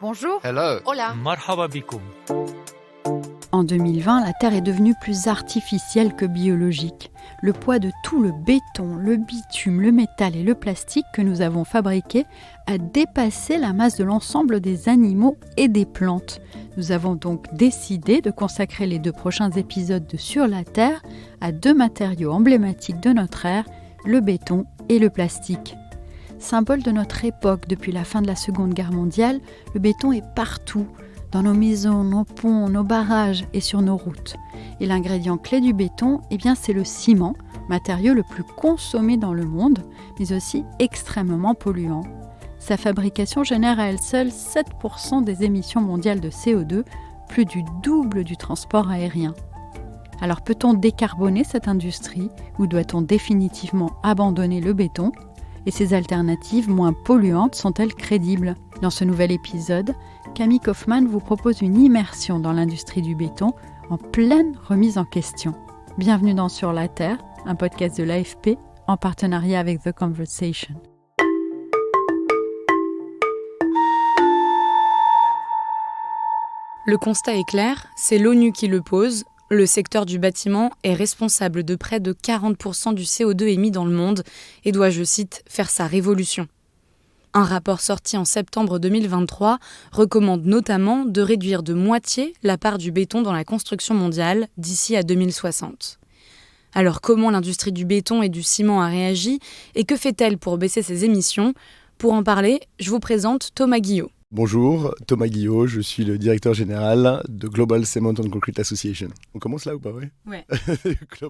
Bonjour. Hello. Hola. Marhaba bikoum. En 2020, la Terre est devenue plus artificielle que biologique. Le poids de tout le béton, le bitume, le métal et le plastique que nous avons fabriqués a dépassé la masse de l'ensemble des animaux et des plantes. Nous avons donc décidé de consacrer les 2 prochains épisodes de Sur la Terre à 2 matériaux emblématiques de notre ère, le béton et le plastique. Symbole de notre époque depuis la fin de la Seconde Guerre mondiale, le béton est partout, dans nos maisons, nos ponts, nos barrages et sur nos routes. Et l'ingrédient clé du béton, c'est le ciment, matériau le plus consommé dans le monde, mais aussi extrêmement polluant. Sa fabrication génère à elle seule 7% des émissions mondiales de CO2, plus du double du transport aérien. Alors peut-on décarboner cette industrie ou doit-on définitivement abandonner le béton ? Et ces alternatives moins polluantes sont-elles crédibles ? Dans ce nouvel épisode, Camille Kaufmann vous propose une immersion dans l'industrie du béton en pleine remise en question. Bienvenue dans Sur la Terre, un podcast de l'AFP en partenariat avec The Conversation. Le constat est clair, c'est l'ONU qui le pose. Le secteur du bâtiment est responsable de près de 40% du CO2 émis dans le monde et doit, je cite, faire sa révolution. Un rapport sorti en septembre 2023 recommande notamment de réduire de moitié la part du béton dans la construction mondiale d'ici à 2060. Alors comment l'industrie du béton et du ciment a réagi et que fait-elle pour baisser ses émissions ? Pour en parler, je vous présente Thomas Guillot. Bonjour, Thomas Guillot, je suis le directeur général de Global Cement and Concrete Association. On commence là ou pas, ouais ? Ouais.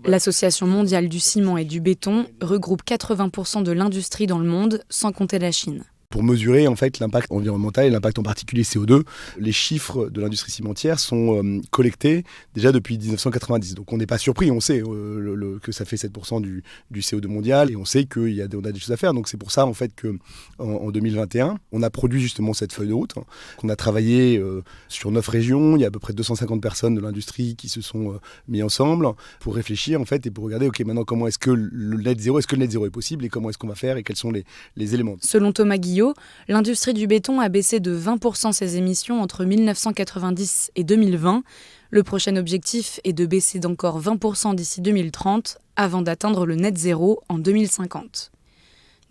L'Association mondiale du ciment et du béton regroupe 80% de l'industrie dans le monde, sans compter la Chine. Pour mesurer en fait l'impact environnemental et l'impact en particulier CO2, les chiffres de l'industrie cimentière sont collectés déjà depuis 1990. Donc on n'est pas surpris, on sait que ça fait 7% du CO2 mondial et on sait qu'on a des choses à faire. Donc c'est pour ça en fait qu'en 2021, on a produit justement cette feuille de route, qu'on a travaillé sur 9 régions. Il y a à peu près 250 personnes de l'industrie qui se sont mis ensemble pour réfléchir en fait et pour regarder maintenant comment est-ce que le net zéro est possible et comment est-ce qu'on va faire et quels sont les éléments. Selon Thomas Guillot, l'industrie du béton a baissé de 20% ses émissions entre 1990 et 2020. Le prochain objectif est de baisser d'encore 20% d'ici 2030 avant d'atteindre le net zéro en 2050.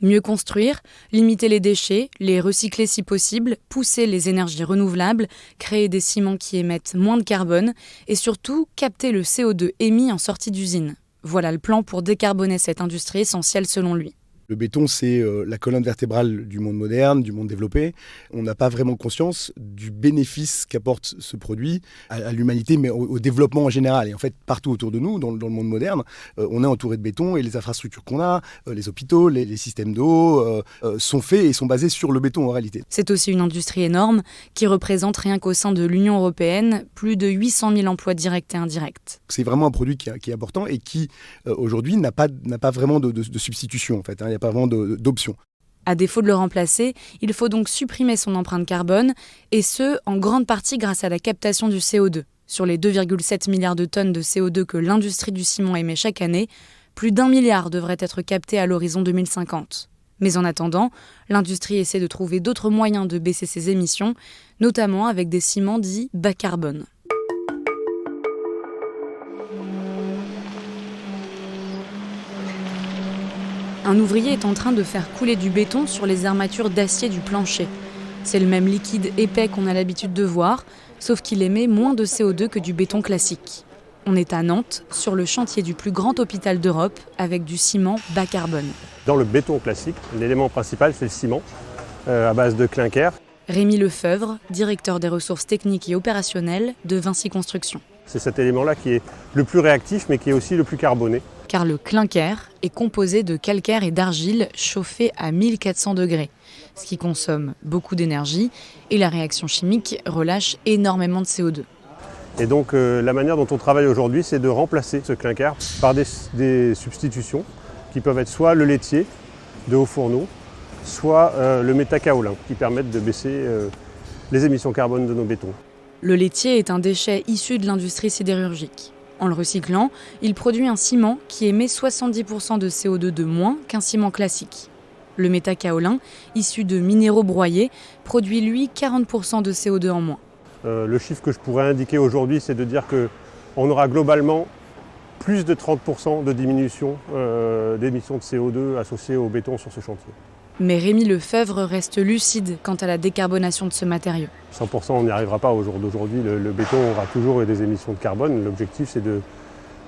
Mieux construire, limiter les déchets, les recycler si possible, pousser les énergies renouvelables, créer des ciments qui émettent moins de carbone et surtout capter le CO2 émis en sortie d'usine. Voilà le plan pour décarboner cette industrie essentielle selon lui. Le béton, c'est la colonne vertébrale du monde moderne, du monde développé. On n'a pas vraiment conscience du bénéfice qu'apporte ce produit à l'humanité, mais au développement en général. Et en fait, partout autour de nous, dans le monde moderne, on est entouré de béton et les infrastructures qu'on a, les hôpitaux, les systèmes d'eau, sont faits et sont basés sur le béton en réalité. C'est aussi une industrie énorme qui représente rien qu'au sein de l'Union européenne plus de 800 000 emplois directs et indirects. C'est vraiment un produit qui est important et qui, aujourd'hui, n'a pas vraiment de substitution en fait. Il n'y a pas vraiment d'option. À défaut de le remplacer, il faut donc supprimer son empreinte carbone, et ce, en grande partie grâce à la captation du CO2. Sur les 2,7 milliards de tonnes de CO2 que l'industrie du ciment émet chaque année, plus d'1 milliard devrait être capté à l'horizon 2050. Mais en attendant, l'industrie essaie de trouver d'autres moyens de baisser ses émissions, notamment avec des ciments dits bas carbone. Un ouvrier est en train de faire couler du béton sur les armatures d'acier du plancher. C'est le même liquide épais qu'on a l'habitude de voir, sauf qu'il émet moins de CO2 que du béton classique. On est à Nantes, sur le chantier du plus grand hôpital d'Europe, avec du ciment bas carbone. Dans le béton classique, l'élément principal, c'est le ciment, à base de clinker. Rémi Lefeuvre, directeur des ressources techniques et opérationnelles de Vinci Construction. C'est cet élément-là qui est le plus réactif, mais qui est aussi le plus carboné. Car le clinker est composé de calcaire et d'argile chauffés à 1400 degrés, ce qui consomme beaucoup d'énergie et la réaction chimique relâche énormément de CO2. Et donc la manière dont on travaille aujourd'hui, c'est de remplacer ce clinker par des substitutions qui peuvent être soit le laitier de hauts fourneaux, soit le métakaolin, qui permettent de baisser les émissions carbone de nos bétons. Le laitier est un déchet issu de l'industrie sidérurgique. En le recyclant, il produit un ciment qui émet 70% de CO2 de moins qu'un ciment classique. Le métakaolin, issu de minéraux broyés, produit lui 40% de CO2 en moins. Le chiffre que je pourrais indiquer aujourd'hui, c'est de dire qu'on aura globalement plus de 30% de diminution d'émissions de CO2 associées au béton sur ce chantier. Mais Rémi Lefebvre reste lucide quant à la décarbonation de ce matériau. 100% on n'y arrivera pas au jour d'aujourd'hui. Le béton aura toujours des émissions de carbone. L'objectif c'est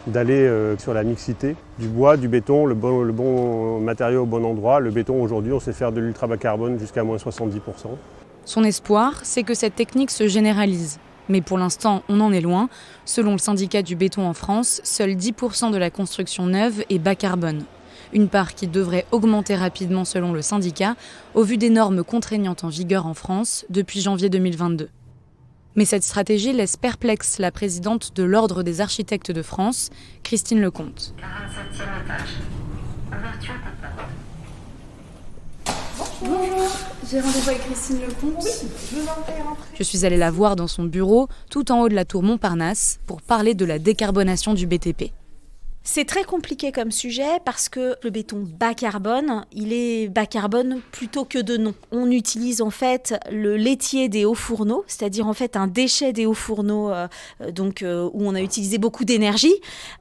d'aller sur la mixité du bois, du béton, le bon matériau au bon endroit. Le béton aujourd'hui on sait faire de l'ultra bas carbone jusqu'à moins 70%. Son espoir, c'est que cette technique se généralise. Mais pour l'instant, on en est loin. Selon le syndicat du béton en France, seuls 10% de la construction neuve est bas carbone. Une part qui devrait augmenter rapidement selon le syndicat, au vu des normes contraignantes en vigueur en France depuis janvier 2022. Mais cette stratégie laisse perplexe la présidente de l'Ordre des architectes de France, Christine Lecomte. 47e étage. Ouverture des portes. Bonjour, j'ai rendez-vous avec Christine Lecomte. Oui, je vous en prie, rentrez. Je suis allée la voir dans son bureau, tout en haut de la tour Montparnasse, pour parler de la décarbonation du BTP. C'est très compliqué comme sujet parce que le béton bas carbone, il est bas carbone plutôt que de non. On utilise en fait le laitier des hauts fourneaux, c'est-à-dire en fait un déchet des hauts fourneaux où on a utilisé beaucoup d'énergie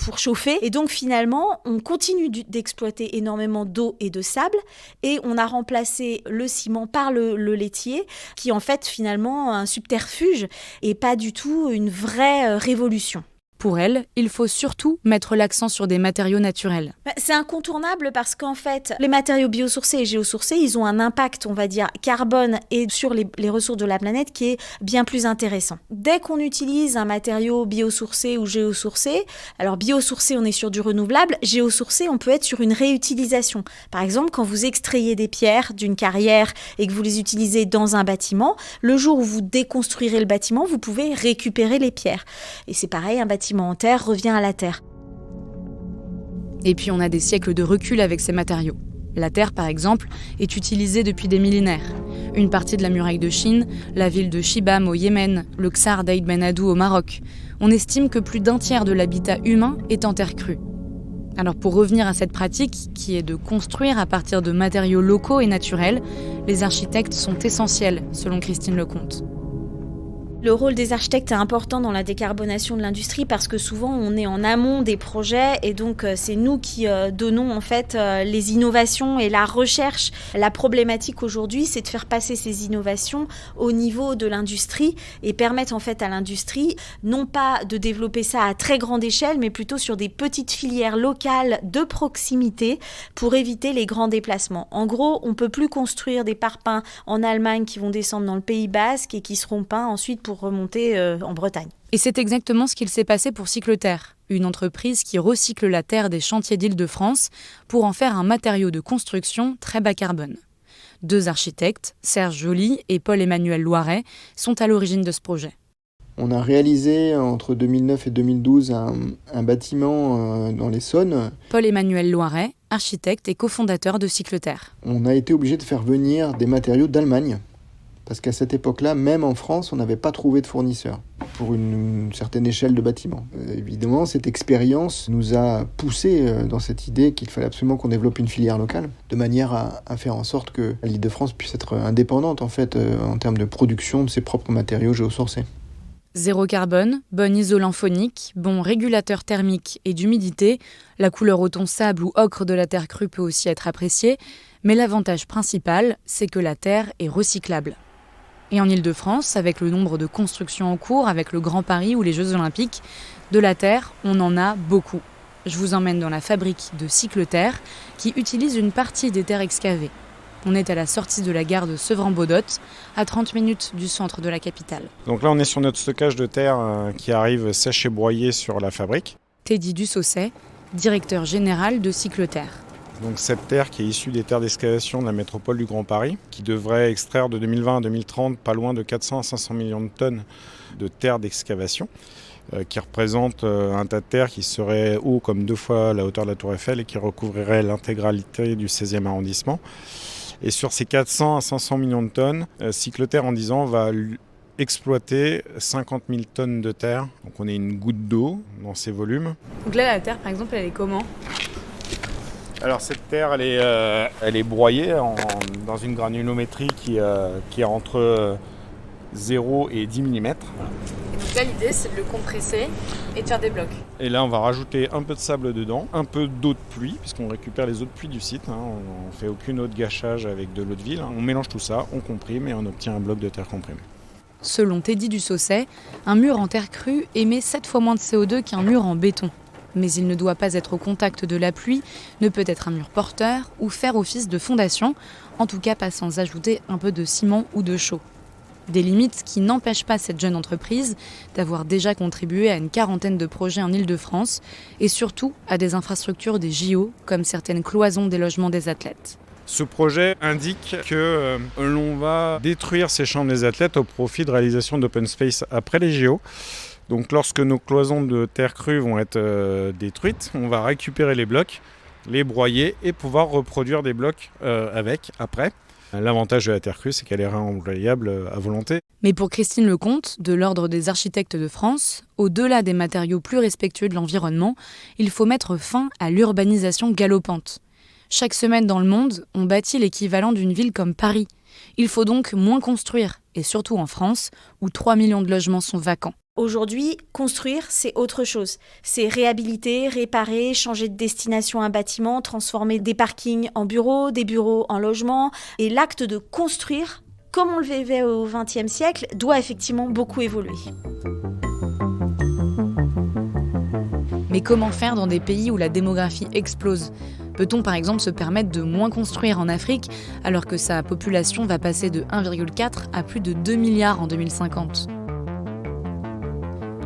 pour chauffer. Et donc finalement, on continue d'exploiter énormément d'eau et de sable et on a remplacé le ciment par le laitier qui est en fait finalement un subterfuge et pas du tout une vraie révolution. Pour elle, il faut surtout mettre l'accent sur des matériaux naturels. C'est incontournable parce qu'en fait, les matériaux biosourcés et géosourcés, ils ont un impact, on va dire, carbone et sur les ressources de la planète qui est bien plus intéressant. Dès qu'on utilise un matériau biosourcé ou géosourcé, alors biosourcé, on est sur du renouvelable, géosourcé, on peut être sur une réutilisation. Par exemple, quand vous extrayez des pierres d'une carrière et que vous les utilisez dans un bâtiment, le jour où vous déconstruirez le bâtiment, vous pouvez récupérer les pierres. Et c'est pareil, un bâtiment en terre revient à la terre. Et puis on a des siècles de recul avec ces matériaux. La terre, par exemple, est utilisée depuis des millénaires. Une partie de la muraille de Chine, la ville de Shibam au Yémen, le Ksar d'Aïd Ben Haddou au Maroc. On estime que plus d'un tiers de l'habitat humain est en terre crue. Alors pour revenir à cette pratique, qui est de construire à partir de matériaux locaux et naturels, les architectes sont essentiels, selon Christine Lecomte. Le rôle des architectes est important dans la décarbonation de l'industrie parce que souvent on est en amont des projets et donc c'est nous qui donnons en fait les innovations et la recherche. La problématique aujourd'hui, c'est de faire passer ces innovations au niveau de l'industrie et permettre en fait à l'industrie non pas de développer ça à très grande échelle mais plutôt sur des petites filières locales de proximité pour éviter les grands déplacements. En gros, on ne peut plus construire des parpaings en Allemagne qui vont descendre dans le Pays Basque et qui seront peints ensuite pour remonter en Bretagne. Et c'est exactement ce qu'il s'est passé pour Cycleterre, une entreprise qui recycle la terre des chantiers d'Île-de-France pour en faire un matériau de construction très bas carbone. Deux architectes, Serge Joly et Paul-Emmanuel Loiret, sont à l'origine de ce projet. On a réalisé entre 2009 et 2012 un bâtiment dans l'Essonne. Paul-Emmanuel Loiret, architecte et cofondateur de Cycleterre. On a été obligé de faire venir des matériaux d'Allemagne. Parce qu'à cette époque-là, même en France, on n'avait pas trouvé de fournisseurs pour une certaine échelle de bâtiment. Évidemment, cette expérience nous a poussé dans cette idée qu'il fallait absolument qu'on développe une filière locale, de manière à faire en sorte que l'Île-de-France puisse être indépendante en fait, en termes de production de ses propres matériaux géosourcés. Zéro carbone, bon isolant phonique, bon régulateur thermique et d'humidité, la couleur au ton sable ou ocre de la terre crue peut aussi être appréciée, mais l'avantage principal, c'est que la terre est recyclable. Et en Île-de-France, avec le nombre de constructions en cours, avec le Grand Paris ou les Jeux Olympiques, de la terre, on en a beaucoup. Je vous emmène dans la fabrique de Cycleterre, qui utilise une partie des terres excavées. On est à la sortie de la gare de Sevran-Beaudotte, à 30 minutes du centre de la capitale. Donc là, on est sur notre stockage de terre qui arrive sèche et broyée sur la fabrique. Teddy Dussaucet, directeur général de Cycleterre. Donc cette terre qui est issue des terres d'excavation de la métropole du Grand Paris, qui devrait extraire de 2020 à 2030 pas loin de 400 à 500 millions de tonnes de terre d'excavation, qui représente un tas de terre qui serait haut comme 2 fois la hauteur de la Tour Eiffel et qui recouvrirait l'intégralité du 16e arrondissement. Et sur ces 400 à 500 millions de tonnes, Cycleterre en 10 ans va exploiter 50 000 tonnes de terre. Donc on est une goutte d'eau dans ces volumes. Donc là, la terre, par exemple, elle est comment ? Alors cette terre, elle est broyée dans une granulométrie qui est entre 0 et 10 mm. Donc là, l'idée, c'est de le compresser et de faire des blocs. Et là, on va rajouter un peu de sable dedans, un peu d'eau de pluie, puisqu'on récupère les eaux de pluie du site. On ne fait aucune eau de gâchage avec de l'eau de ville. On mélange tout ça, on comprime et on obtient un bloc de terre comprimé. Selon Teddy Dussaucet, un mur en terre crue émet 7 fois moins de CO2 qu'un mur en béton. Mais il ne doit pas être au contact de la pluie, ne peut être un mur porteur ou faire office de fondation, en tout cas pas sans ajouter un peu de ciment ou de chaux. Des limites qui n'empêchent pas cette jeune entreprise d'avoir déjà contribué à une quarantaine de projets en Île-de-France et surtout à des infrastructures des JO, comme certaines cloisons des logements des athlètes. Ce projet indique que l'on va détruire ces chambres des athlètes au profit de réalisation d'open space après les JO. Donc lorsque nos cloisons de terre crue vont être détruites, on va récupérer les blocs, les broyer et pouvoir reproduire des blocs avec après. L'avantage de la terre crue, c'est qu'elle est réemployable à volonté. Mais pour Christine Lecomte, de l'Ordre des architectes de France, au-delà des matériaux plus respectueux de l'environnement, il faut mettre fin à l'urbanisation galopante. Chaque semaine dans le monde, on bâtit l'équivalent d'une ville comme Paris. Il faut donc moins construire, et surtout en France, où 3 millions de logements sont vacants. Aujourd'hui, construire, c'est autre chose. C'est réhabiliter, réparer, changer de destination un bâtiment, transformer des parkings en bureaux, des bureaux en logements. Et l'acte de construire, comme on le vivait au XXe siècle, doit effectivement beaucoup évoluer. Mais comment faire dans des pays où la démographie explose ? Peut-on par exemple se permettre de moins construire en Afrique alors que sa population va passer de 1,4 à plus de 2 milliards en 2050 ?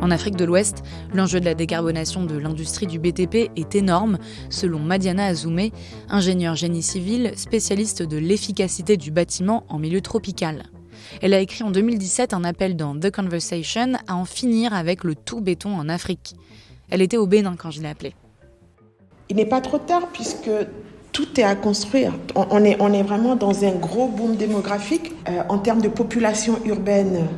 En Afrique de l'Ouest, l'enjeu de la décarbonation de l'industrie du BTP est énorme, selon Madiana Azoumé, ingénieure génie civil, spécialiste de l'efficacité du bâtiment en milieu tropical. Elle a écrit en 2017 un appel dans The Conversation à en finir avec le tout béton en Afrique. Elle était au Bénin quand je l'ai appelée. Il n'est pas trop tard puisque tout est à construire. On est vraiment dans un gros boom démographique. En termes de population urbaine,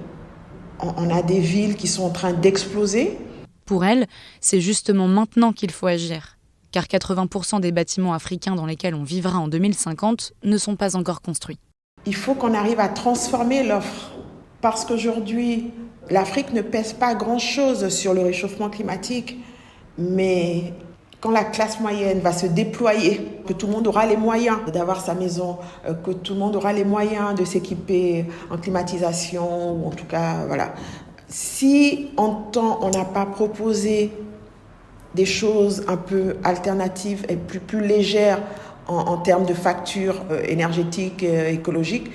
on a des villes qui sont en train d'exploser. Pour elle, c'est justement maintenant qu'il faut agir. Car 80% des bâtiments africains dans lesquels on vivra en 2050 ne sont pas encore construits. Il faut qu'on arrive à transformer l'offre. Parce qu'aujourd'hui, l'Afrique ne pèse pas grand-chose sur le réchauffement climatique. Mais quand la classe moyenne va se déployer, que tout le monde aura les moyens d'avoir sa maison, que tout le monde aura les moyens de s'équiper en climatisation, ou en tout cas, voilà. Si en temps, on n'a pas proposé des choses un peu alternatives et plus légères en termes de factures énergétiques, écologiques,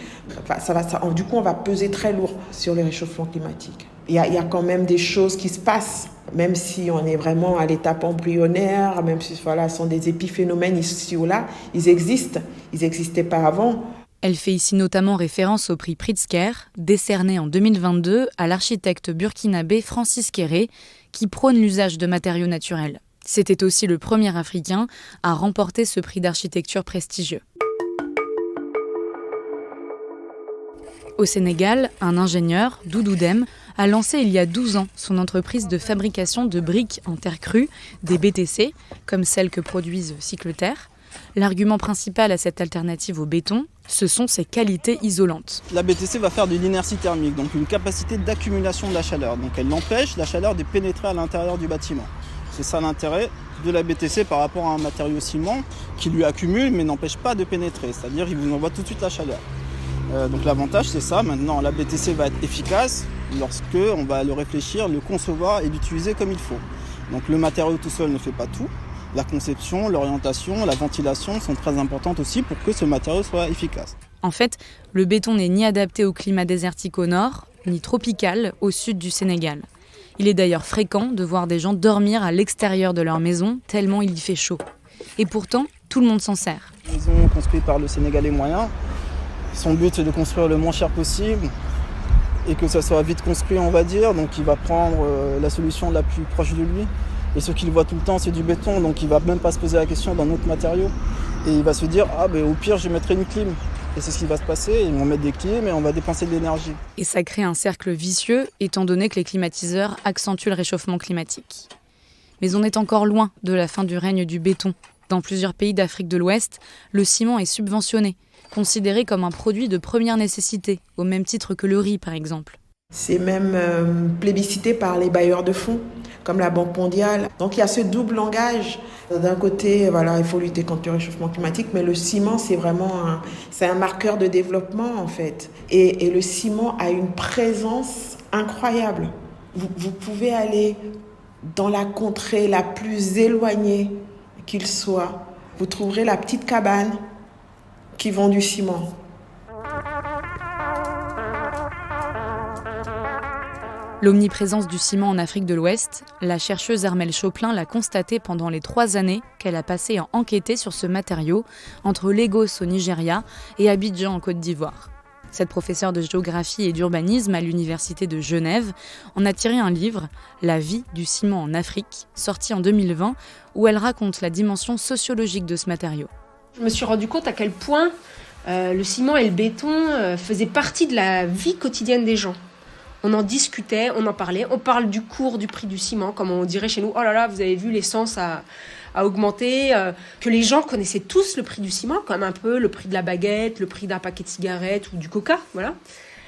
du coup, on va peser très lourd sur le réchauffement climatique. Il y a quand même des choses qui se passent, même si on est vraiment à l'étape embryonnaire, même si ce sont des épiphénomènes ici ou là, ils existent, ils n'existaient pas avant. Elle fait ici notamment référence au prix Pritzker, décerné en 2022 à l'architecte burkinabé Francis Kéré, qui prône l'usage de matériaux naturels. C'était aussi le premier Africain à remporter ce prix d'architecture prestigieux. Au Sénégal, un ingénieur, Doudou Dème, a lancé il y a 12 ans son entreprise de fabrication de briques en terre crue, des BTC, comme celles que produisent Cycleterre. L'argument principal à cette alternative au béton, ce sont ses qualités isolantes. La BTC va faire de l'inertie thermique, donc une capacité d'accumulation de la chaleur. Donc elle empêche la chaleur de pénétrer à l'intérieur du bâtiment. C'est ça l'intérêt de la BTC par rapport à un matériau ciment qui lui accumule mais n'empêche pas de pénétrer, c'est-à-dire il vous envoie tout de suite la chaleur. Donc l'avantage c'est ça, maintenant la BTC va être efficace lorsque on va le réfléchir, le concevoir et l'utiliser comme il faut. Donc le matériau tout seul ne fait pas tout, la conception, l'orientation, la ventilation sont très importantes aussi pour que ce matériau soit efficace. En fait, le béton n'est ni adapté au climat désertique au nord, ni tropical au sud du Sénégal. Il est d'ailleurs fréquent de voir des gens dormir à l'extérieur de leur maison tellement il y fait chaud. Et pourtant, tout le monde s'en sert. Maison construite par le Sénégalais moyen. Son but c'est de construire le moins cher possible et que ça soit vite construit on va dire. Donc il va prendre la solution la plus proche de lui. Et ce qu'il voit tout le temps c'est du béton, donc il va même pas se poser la question d'un autre matériau. Et il va se dire au pire je mettrai une clim. Et c'est ce qui va se passer, ils vont mettre des clims et on va dépenser de l'énergie. Et ça crée un cercle vicieux, étant donné que les climatiseurs accentuent le réchauffement climatique. Mais on est encore loin de la fin du règne du béton. Dans plusieurs pays d'Afrique de l'Ouest, le ciment est subventionné, considéré comme un produit de première nécessité, au même titre que le riz par exemple. C'est même plébiscité par les bailleurs de fonds, comme la Banque mondiale. Donc il y a ce double langage. D'un côté, voilà, il faut lutter contre le réchauffement climatique, mais le ciment, c'est vraiment un marqueur de développement en fait. Et le ciment a une présence incroyable. Vous pouvez aller dans la contrée la plus éloignée qu'il soit. Vous trouverez la petite cabane qui vend du ciment. L'omniprésence du ciment en Afrique de l'Ouest, la chercheuse Armelle Choplin l'a constatée pendant les 3 années qu'elle a passées à enquêter sur ce matériau entre Lagos au Nigeria et Abidjan en Côte d'Ivoire. Cette professeure de géographie et d'urbanisme à l'université de Genève en a tiré un livre, La vie du ciment en Afrique, sorti en 2020, où elle raconte la dimension sociologique de ce matériau. Je me suis rendu compte à quel point le ciment et le béton faisaient partie de la vie quotidienne des gens. On en discutait, on en parlait. On parle du cours du prix du ciment, comme on dirait chez nous. Oh là là, vous avez vu, l'essence a augmenté. Que les gens connaissaient tous le prix du ciment, comme un peu le prix de la baguette, le prix d'un paquet de cigarettes ou du coca. Voilà.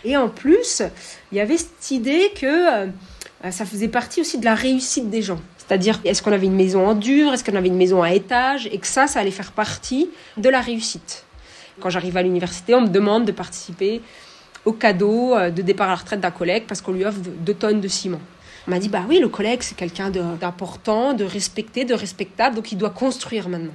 Et en plus, il y avait cette idée que ça faisait partie aussi de la réussite des gens. C'est-à-dire, est-ce qu'on avait une maison en dur, est-ce qu'on avait une maison à étage, et que ça allait faire partie de la réussite. Quand j'arrive à l'université, on me demande de participer au cadeau de départ à la retraite d'un collègue parce qu'on lui offre 2 tonnes de ciment. On m'a dit, bah oui, le collègue, c'est quelqu'un d'important, de respecté, de respectable, donc il doit construire maintenant.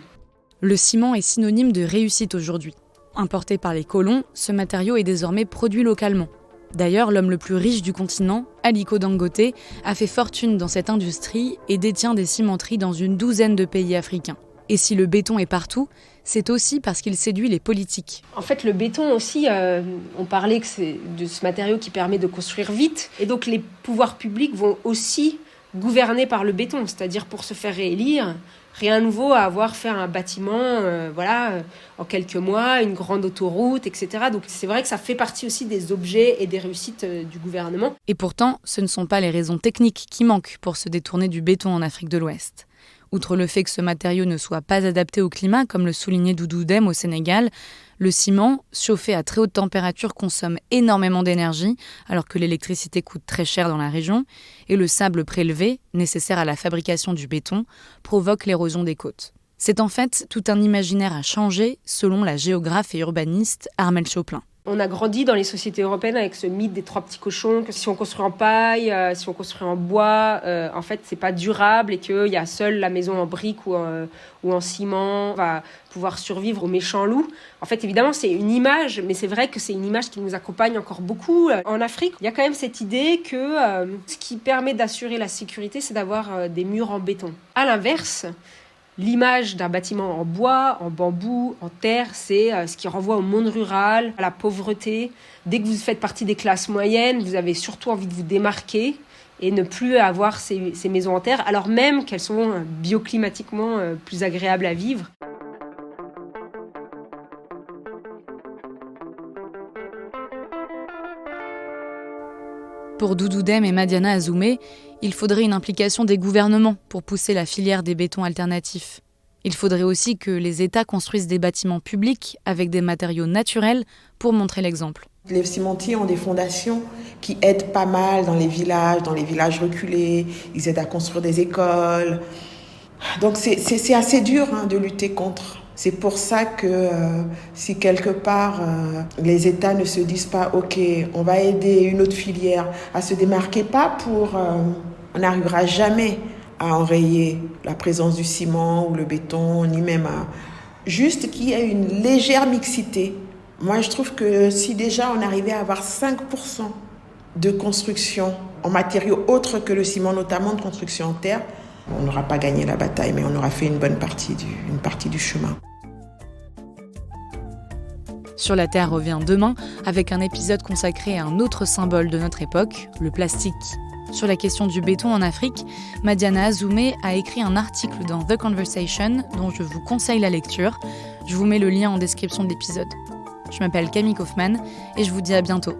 Le ciment est synonyme de réussite aujourd'hui. Importé par les colons, ce matériau est désormais produit localement. D'ailleurs, l'homme le plus riche du continent, Aliko Dangote, a fait fortune dans cette industrie et détient des cimenteries dans une 12aine de pays africains. Et si le béton est partout, c'est aussi parce qu'il séduit les politiques. En fait, le béton aussi, on parlait que c'est de ce matériau qui permet de construire vite. Et donc, les pouvoirs publics vont aussi gouverner par le béton. C'est-à-dire, pour se faire réélire, rien de nouveau à avoir fait un bâtiment, en quelques mois, une grande autoroute, etc. Donc, c'est vrai que ça fait partie aussi des objets et des réussites du gouvernement. Et pourtant, ce ne sont pas les raisons techniques qui manquent pour se détourner du béton en Afrique de l'Ouest. Outre le fait que ce matériau ne soit pas adapté au climat, comme le soulignait Doudou Dème au Sénégal, le ciment, chauffé à très haute température, consomme énormément d'énergie, alors que l'électricité coûte très cher dans la région, et le sable prélevé, nécessaire à la fabrication du béton, provoque l'érosion des côtes. C'est en fait tout un imaginaire à changer, selon la géographe et urbaniste Armelle Choplin. On a grandi dans les sociétés européennes avec ce mythe des 3 petits cochons, que si on construit en paille, si on construit en bois, en fait, c'est pas durable et qu'il y a seule la maison en briques ou en ciment va pouvoir survivre aux méchants loups. En fait, évidemment, c'est une image, mais c'est vrai que c'est une image qui nous accompagne encore beaucoup. En Afrique, il y a quand même cette idée que ce qui permet d'assurer la sécurité, c'est d'avoir des murs en béton. À l'inverse, l'image d'un bâtiment en bois, en bambou, en terre, c'est ce qui renvoie au monde rural, à la pauvreté. Dès que vous faites partie des classes moyennes, vous avez surtout envie de vous démarquer et ne plus avoir ces maisons en terre, alors même qu'elles sont bioclimatiquement plus agréables à vivre. Pour Doudou Dème et Madiana Azoumé, il faudrait une implication des gouvernements pour pousser la filière des bétons alternatifs. Il faudrait aussi que les États construisent des bâtiments publics avec des matériaux naturels pour montrer l'exemple. Les cimentiers ont des fondations qui aident pas mal dans les villages reculés. Ils aident à construire des écoles. Donc c'est assez dur de lutter contre. C'est pour ça que si quelque part les États ne se disent pas « Ok, on va aider une autre filière à se démarquer », pas pour... on n'arrivera jamais à enrayer la présence du ciment ou le béton, ni même à... Juste qu'il y ait une légère mixité. Moi, je trouve que si déjà on arrivait à avoir 5% de construction en matériaux autres que le ciment, notamment de construction en terre, on n'aura pas gagné la bataille, mais on aura fait une partie du chemin. Sur la Terre revient demain avec un épisode consacré à un autre symbole de notre époque, le plastique. Sur la question du béton en Afrique, Madiana Azoumé a écrit un article dans The Conversation dont je vous conseille la lecture. Je vous mets le lien en description de l'épisode. Je m'appelle Camille Kaufmann et je vous dis à bientôt.